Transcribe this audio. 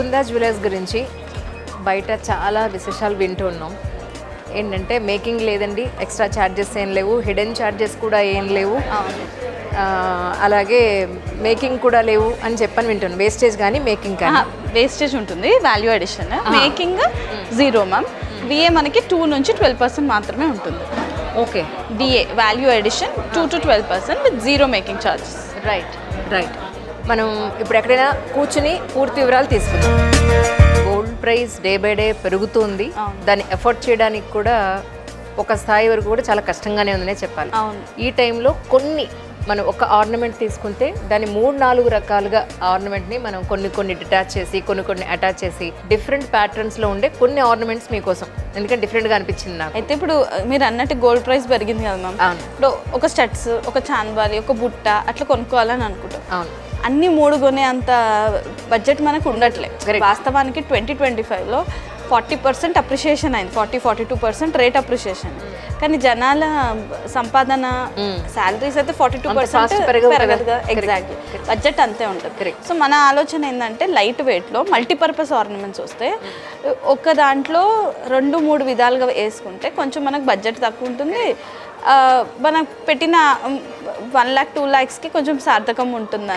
Mukunda jewellers గురించి బయట చాలా విశేషాలు వింటూ ఉన్నాం. ఏంటంటే మేకింగ్ లేదండి, ఎక్స్ట్రా ఛార్జెస్ ఏం లేవు, హిడెన్ ఛార్జెస్ కూడా ఏం లేవు, అలాగే మేకింగ్ కూడా లేవు అని చెప్పని వింటున్నాను. వేస్టేజ్ కానీ మేకింగ్ కానీ వేస్టేజ్ ఉంటుంది, value addition. Making zero ma'am. VA మనకి 2 నుంచి 12% మాత్రమే ఉంటుంది. Okay. VA value addition 2 to 12% with zero making charges. Right right. మనం ఇప్పుడు ఎక్కడైనా కూర్చుని పూర్తి వివరాలు తీసుకుందాం. Gold price day by day పెరుగుతుంది. దాన్ని ఎఫోర్డ్ చేయడానికి కూడా ఒక స్థాయి వరకు కూడా చాలా కష్టంగానే ఉందనే చెప్పాలి. ఈ టైంలో మనం ఒక ఆర్నమెంట్ తీసుకుంటే దాన్ని 3-4 రకాలుగా ఆర్నమెంట్ని మనం కొన్ని డిటాచ్ చేసి కొన్ని అటాచ్ చేసి డిఫరెంట్ ప్యాటర్న్స్లో ఉండే కొన్ని ఆర్నమెంట్స్ మీకోసం, ఎందుకంటే డిఫరెంట్గా అనిపించింది నాకు. అయితే ఇప్పుడు మీరు అన్నట్టు గోల్డ్ ప్రైస్ పెరిగింది కదా మ్యామ్. ఇప్పుడు ఒక స్టడ్స్, ఒక చాన్బాలి, ఒక బుట్ట అట్లా కొనుక్కోవాలని అనుకుంటాం. అవును. అన్ని 3 కొనే అంత బడ్జెట్ మనకు ఉండట్లేదు. వాస్తవానికి 2025లో 40% అప్రిషియేషన్ అయింది, 40-42% రేట్ అప్రిషియేషన్. కానీ జనాల సంపాదన శాలరీస్ అయితే 42% పెరగదు కదా. ఎగ్జాక్ట్లీ, బడ్జెట్ అంతే ఉంటుంది. సో మన ఆలోచన ఏంటంటే లైట్ వెయిట్లో మల్టీపర్పస్ ఆర్నమెంట్స్ వస్తే ఒక దాంట్లో 2-3 విధాలుగా వేసుకుంటే కొంచెం మనకు బడ్జెట్ తక్కువ ఉంటుంది, మనకు పెట్టిన 1 lakh 2 lakhsకి కొంచెం సార్థకం ఉంటుంది.